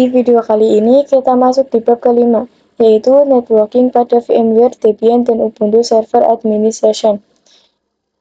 Di video kali ini kita masuk di bab kelima, yaitu networking pada VMware, Debian, dan Ubuntu Server Administration.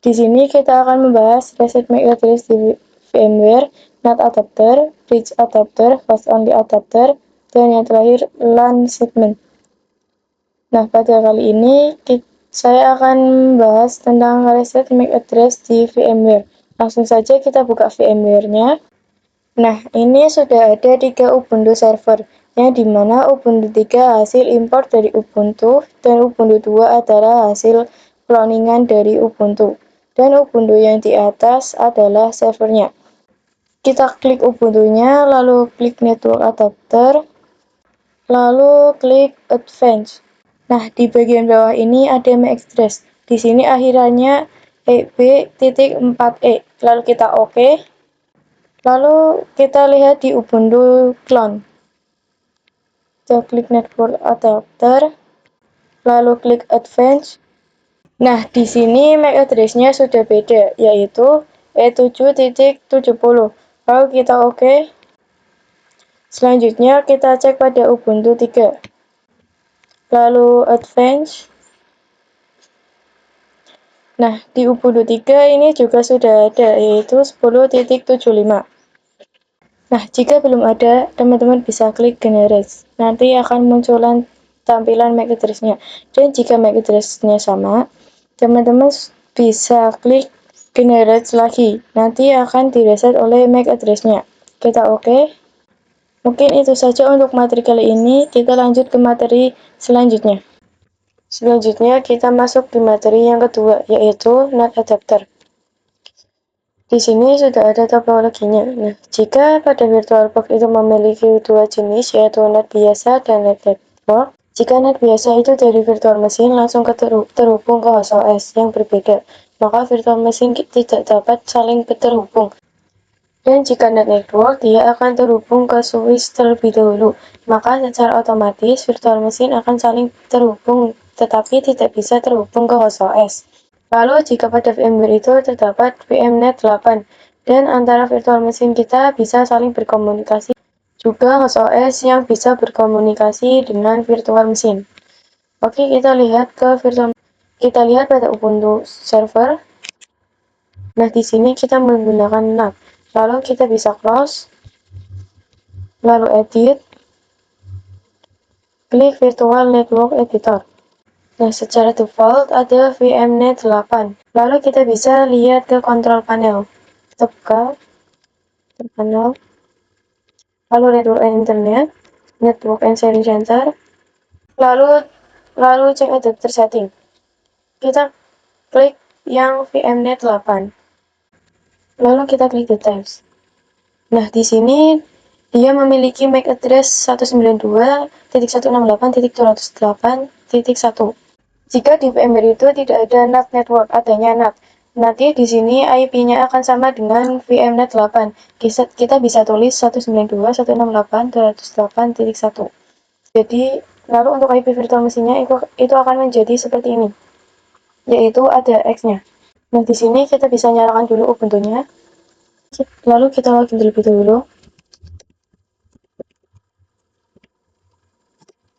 Di sini kita akan membahas reset MAC address di VMware, NAT adapter, bridge adapter, host only adapter, dan yang terakhir LAN segment. Nah, pada kali ini saya akan membahas tentang reset MAC address di VMware. Langsung saja kita buka VMware-nya. Nah, ini sudah ada 3 Ubuntu server, yang dimana Ubuntu 3 hasil import dari Ubuntu, dan Ubuntu 2 adalah hasil cloningan dari Ubuntu. Dan Ubuntu yang di atas adalah servernya. Kita klik Ubuntu-nya, lalu klik Network Adapter, lalu klik Advanced. Nah, di bagian bawah ini ada MAC address. Di sini akhirannya EB.4E. Lalu kita OK. Lalu kita lihat di Ubuntu clone. Kita klik Network Adapter, lalu klik Advanced. Nah, di sini MAC address-nya sudah beda, yaitu E7.70. Lalu kita OK. Selanjutnya kita cek pada Ubuntu 3. Lalu Advanced. Nah, di Ubuntu 3 ini juga sudah ada, yaitu 10.75. Nah, jika belum ada, teman-teman bisa klik Generate. Nanti akan munculan tampilan MAC address-nya. Dan jika MAC address-nya sama, teman-teman bisa klik Generate lagi. Nanti akan direset oleh MAC address-nya. Kita OK. Mungkin itu saja untuk materi kali ini. Kita lanjut ke materi selanjutnya. Selanjutnya kita masuk di materi yang kedua, yaitu NAT adapter. Di sini sudah ada topologinya. Nah, jika pada VirtualBox itu memiliki dua jenis, yaitu NAT biasa dan NAT network. Jika NAT biasa itu dari virtual machine langsung terhubung ke host OS yang berbeda, maka virtual machine tidak dapat saling terhubung. Dan jika NAT network, dia akan terhubung ke switch terlebih dahulu, maka secara otomatis virtual machine akan saling terhubung, tetapi tidak bisa terhubung ke host OS. Lalu jika pada VMware itu terdapat VMnet 8, dan antara virtual machine kita bisa saling berkomunikasi. Juga host OS yang bisa berkomunikasi dengan virtual machine. Oke, kita lihat pada Ubuntu server. Nah, di sini kita menggunakan NAT. Lalu kita bisa close, lalu edit, klik Virtual Network Editor. Nah, secara default ada VMnet 8. Lalu kita bisa lihat ke control panel. Kita buka panel. Lalu Network and Internet, Network and Sharing Center. Lalu cek adapter setting. Kita klik yang VMnet 8. Lalu kita klik Details. Nah, di sini dia memiliki MAC address 192.168.208.1. Jika di VMware itu tidak ada NAT network, adanya NAT. Nanti di sini IP-nya akan sama dengan VMnet 8. Kita bisa tulis 192.168.208.1. Jadi, lalu untuk IP virtual machine-nya itu akan menjadi seperti ini, yaitu ada X-nya. Nah, di sini kita bisa nyalakan dulu Ubuntu-nya. Lalu kita login terlebih dahulu.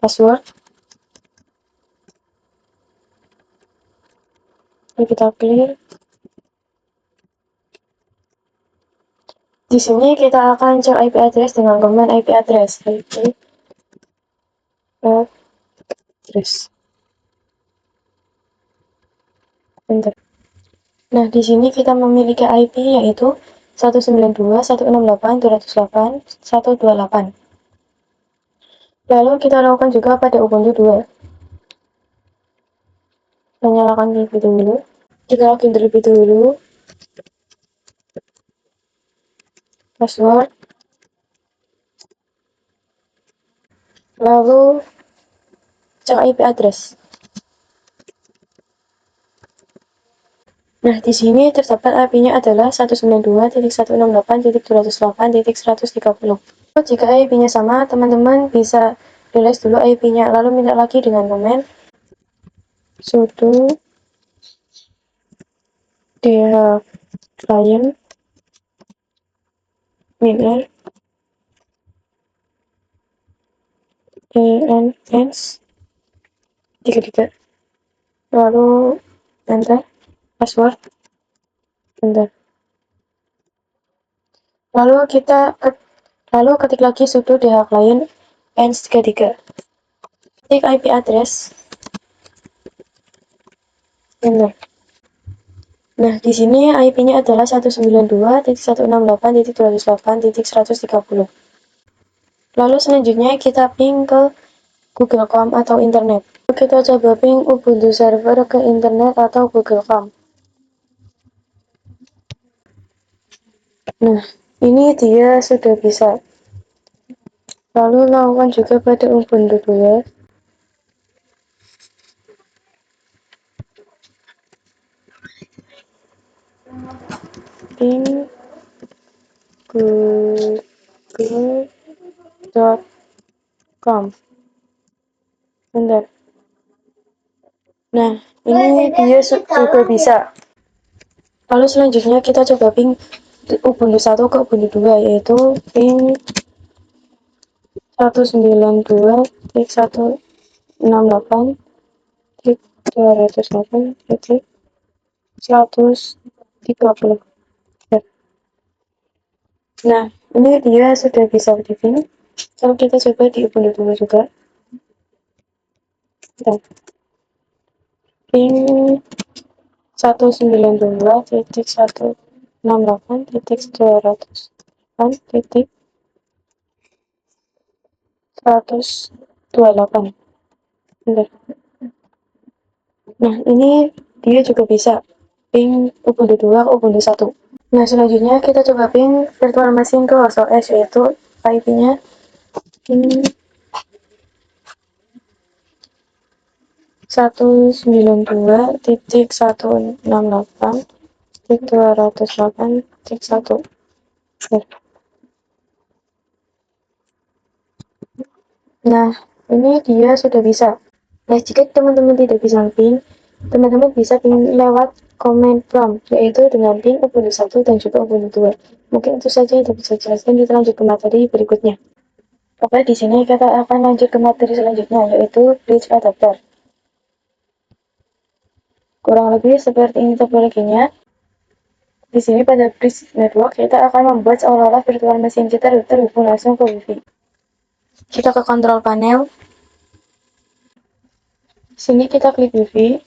Password. Lalu kita clear. Di sini kita akan cek IP address dengan command IP address. Enter. Nah, di sini kita memiliki IP yaitu 192.168.208.128. Lalu kita lakukan juga pada Ubuntu 2. Menyalakan terlebih dahulu. Kita login terlebih dahulu. Password. Lalu cek IP address. Nah, di sini terdapat IP-nya adalah 192.168.208.130. Jika IP-nya sama, teman-teman bisa realize dulu IP-nya, lalu minta lagi dengan command sudo client minr ENS 33. Lalu enter password, enter. Lalu ketik lagi sudo dh client ENS33. Ketik IP address, enter. Nah, di sini IP-nya adalah 192.168.208.130. Lalu selanjutnya kita ping ke Google.com atau internet. Kita coba ping Ubuntu server ke internet atau Google.com. Nah, ini dia sudah bisa. Lalu lakukan juga pada Ubuntu 2. Ping google.com. Bentar. Nah, ini dia juga bisa. Lalu selanjutnya kita coba ping Ubuntu 1 ke Ubuntu 2, yaitu ping 192.168.208.130. Nah, ini dia sudah bisa di ping. Kalau kita coba di Ubuntu 2 juga. Nah, ping 192.168.128. Nah, ini dia juga bisa ping Ubuntu 2 ke Ubuntu 1. Nah, selanjutnya kita coba ping virtual machine ke host OS, yaitu IP-nya ping 192.168.208.1. Nah, ini dia sudah bisa. Nah, jika teman-teman tidak bisa ping, teman-teman bisa ping lewat command prompt, yaitu dengan ping Ubuntu 1 dan juga Ubuntu 2. Mungkin itu saja yang bisa saya jelaskan. Kita lanjut ke materi berikutnya. Oke, di sini kita akan lanjut ke materi selanjutnya, yaitu bridge adapter. Kurang lebih seperti ini topologinya. Di sini pada bridge network kita akan membuat seolah-olah virtual machine kita terhubung langsung ke Wi-Fi. Kita ke control panel. Sini kita klik Wi-Fi.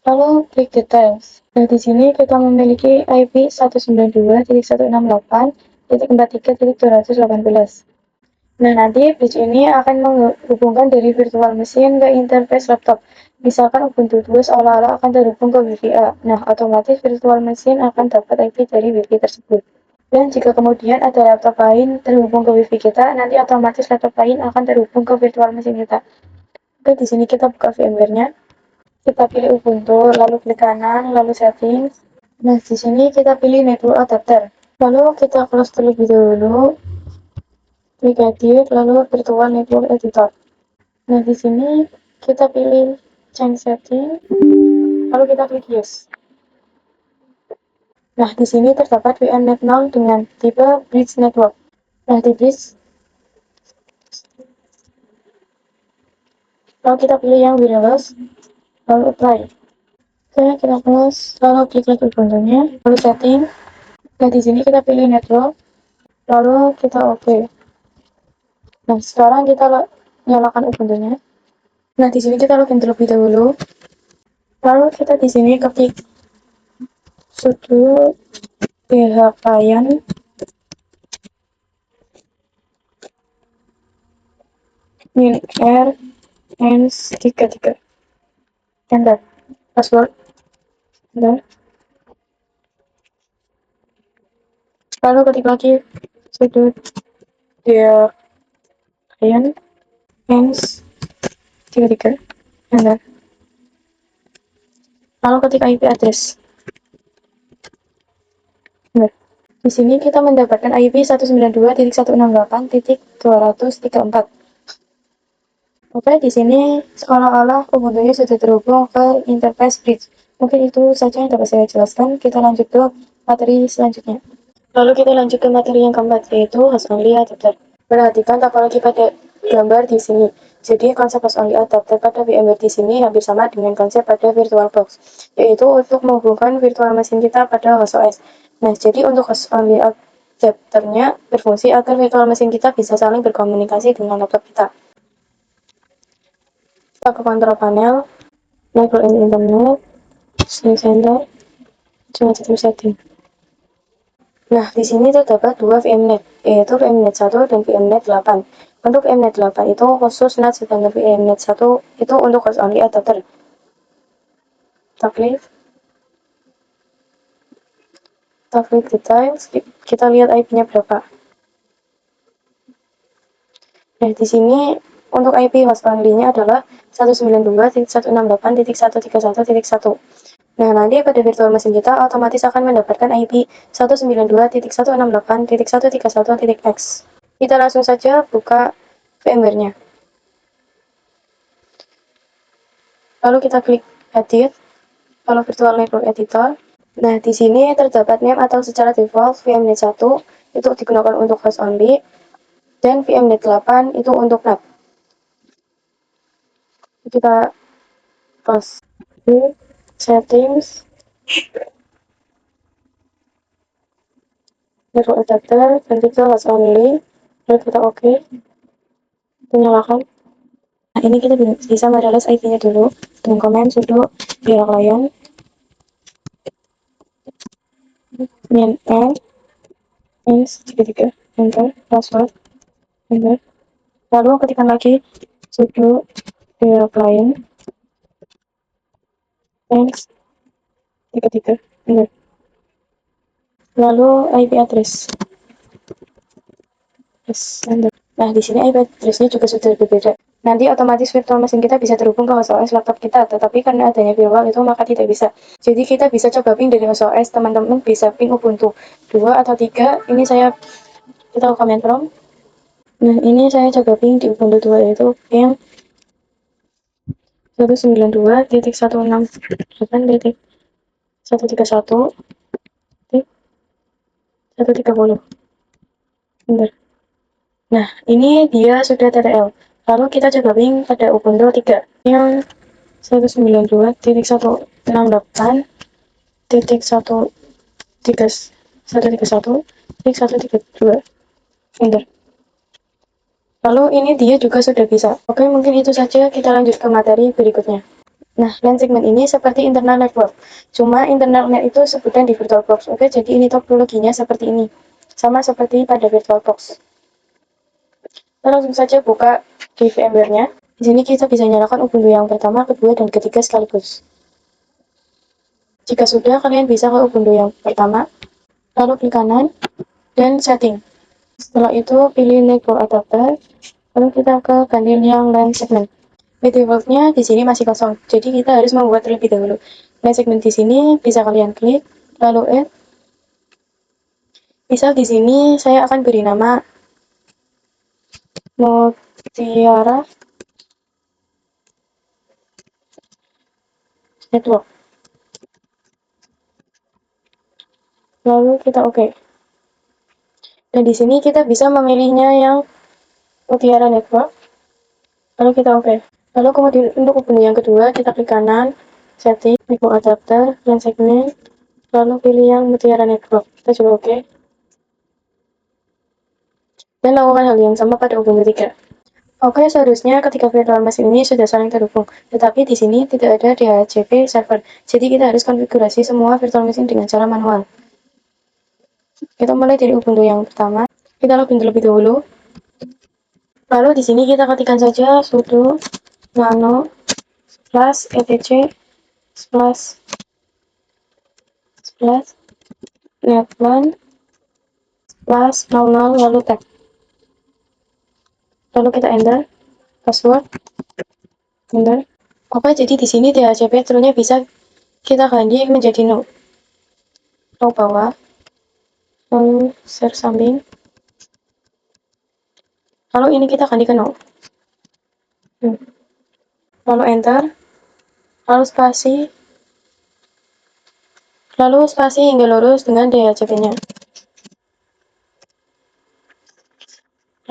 Lalu klik details. Nah, di sini kita memiliki IP 192.168.43.218. Nah, nanti bridge ini akan menghubungkan dari virtual machine ke interface laptop. Misalkan Ubuntu 2 seolah-olah akan terhubung ke Wi-Fi A. Nah, otomatis virtual machine akan dapat IP dari Wi-Fi tersebut. Dan jika kemudian ada laptop lain terhubung ke Wi-Fi kita, nanti otomatis laptop lain akan terhubung ke virtual machine kita. Oke, di sini kita buka VMware-nya. Kita pilih Ubuntu, lalu klik kanan, lalu settings. Nah, di sini kita pilih network adapter. Lalu kita close terlebih dahulu. Klik edit, lalu virtual network editor. Nah, di sini kita pilih change setting, lalu kita klik yes. Nah, di sini terdapat VMnet 0 dengan tipe bridge network. Nah, di bridge, lalu kita pilih yang wireless, lalu apply. Oke, kita close, lalu klik lagi Ubuntu-nya, lalu setting. Nah, di sini kita pilih network, lalu kita oke. Nah, sekarang kita nyalakan Ubuntu-nya. Nah, di sini kita login terlebih dahulu. Lalu kita di sini ketik sudo dh client min r ENS33. Enter. Password. Enter. Lalu ketik lagi sudo dh client ENS33. Enter. Lalu ketik IP address. Enter. Di sini kita mendapatkan IP 192.168.234. Oke, di sini seolah-olah Ubuntu sudah terhubung ke interface bridge. Mungkin itu saja yang dapat saya jelaskan. Kita lanjut ke materi selanjutnya. Lalu kita lanjut ke materi yang keempat, yaitu host only adapter. Perhatikan topologi pada gambar di sini. Jadi konsep host only adapter pada VMware di sini hampir sama dengan konsep pada VirtualBox, yaitu untuk menghubungkan virtual machine kita pada host OS. Nah, jadi untuk host only adapternya berfungsi agar virtual machine kita bisa saling berkomunikasi dengan laptop kita. Kita ke kontrol panel, network and internet, swing center, cuma setting. Nah, di sini terdapat dua VMnet, yaitu VMnet 1 dan VMnet 8. Untuk VMnet 8 itu khusus NAT, sedangkan VMnet 1 itu untuk host only adapter. Kita klik details, kita lihat IP-nya berapa. Nah, di sini untuk IP host only-nya adalah 192.168.131.1. Nah, nanti pada virtual machine kita otomatis akan mendapatkan IP 192.168.131.x. Kita langsung saja buka VMware-nya. Lalu kita klik edit, lalu virtual network editor. Nah, di sini terdapat name atau secara default VMnet 1 itu digunakan untuk host only dan VMnet 8 itu untuk NAT. Kita close. Settings, network adapter, dan kita host only. Lalu kita OK, kita nyalakan. Nah, ini kita bisa merelase IP-nya dulu dengan command sudo client min n -33 enter password enter. Lalu ketikkan lagi sudo client thanks 33 enter. Lalu IP address. Yes, enter. Nah, di sini IP address-nya juga sudah berbeda. Nanti otomatis virtual machine kita bisa terhubung ke host OS laptop kita, tetapi karena adanya firewall itu maka tidak bisa. Jadi kita bisa coba ping dari host OS, teman-teman bisa ping Ubuntu 2 atau 3. Ini kita command prompt. Nah, ini saya coba ping di Ubuntu 2 yaitu yang 192.168.131.130. Bentar. Nah, ini dia sudah TTL. Lalu kita coba ping pada Ubuntu 3 yang 192.168.131.132. Enter. Lalu ini dia juga sudah bisa. Oke, mungkin itu saja. Kita lanjut ke materi berikutnya. Nah, LAN segment ini seperti internal network. Cuma internal net itu sebutan di VirtualBox. Oke, jadi ini topologinya seperti ini. Sama seperti pada VirtualBox. Kita langsung saja buka di VMware-nya. Di sini kita bisa nyalakan Ubuntu yang pertama, kedua, dan ketiga sekaligus. Jika sudah, kalian bisa ke Ubuntu yang pertama, lalu klik kanan, dan setting. Setelah itu, pilih network adapter, lalu kita ke ganti yang LAN segment. By default-nya di sini masih kosong, jadi kita harus membuat terlebih dahulu. LAN segment di sini bisa kalian klik, lalu add. Misal di sini saya akan beri nama Mutiara Network. Lalu kita OK. Dan di sini kita bisa memilihnya yang Mutiara Network. Lalu kita OK. Lalu kemudian untuk Ubuntu yang kedua, kita klik kanan, setting, network adapter, LAN segment, lalu pilih yang Mutiara Network. Kita coba OK. Dan lakukan hal yang sama pada Ubuntu 3. Oke, seharusnya ketika virtual machine ini sudah saling terhubung, tetapi di sini tidak ada DHCP server. Jadi kita harus konfigurasi semua virtual machine dengan cara manual. Kita mulai dari Ubuntu yang pertama. Kita login terlebih dahulu. Lalu di sini kita ketikkan saja sudo nano /etc /netplan /00 lalu tab. Lalu kita enter password, enter. Oke, jadi di sini DHCP true-nya bisa kita ganti menjadi no. No bawah, lalu share samping. Lalu ini kita ganti ke no. Lalu enter, lalu spasi hingga lurus dengan DHCP-nya.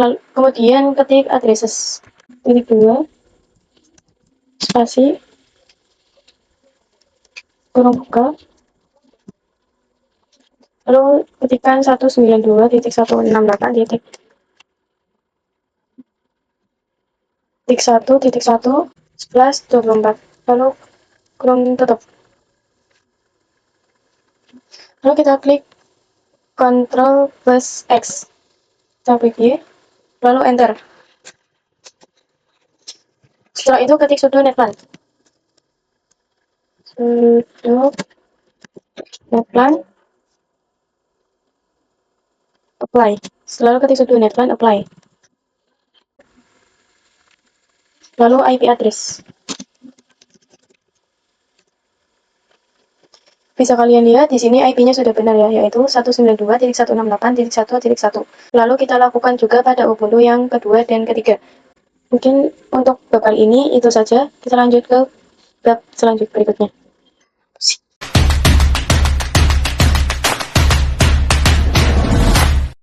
Lalu, kemudian ketik addresses. Titik 2, spasi, kurung buka, lalu ketikkan 192.168.1.1/24, lalu kurung tutup. Lalu kita klik Ctrl plus X, kita klik Y, lalu enter. Setelah itu ketik sudo netplan. Sudo netplan apply. Lalu ketik sudo netplan apply. Lalu IP address. Bisa kalian lihat di sini IP-nya sudah benar ya, yaitu 192.168.1.1. Lalu kita lakukan juga pada Ubuntu yang kedua dan ketiga. Mungkin untuk bab kali ini itu saja. Kita lanjut ke bab selanjutnya berikutnya.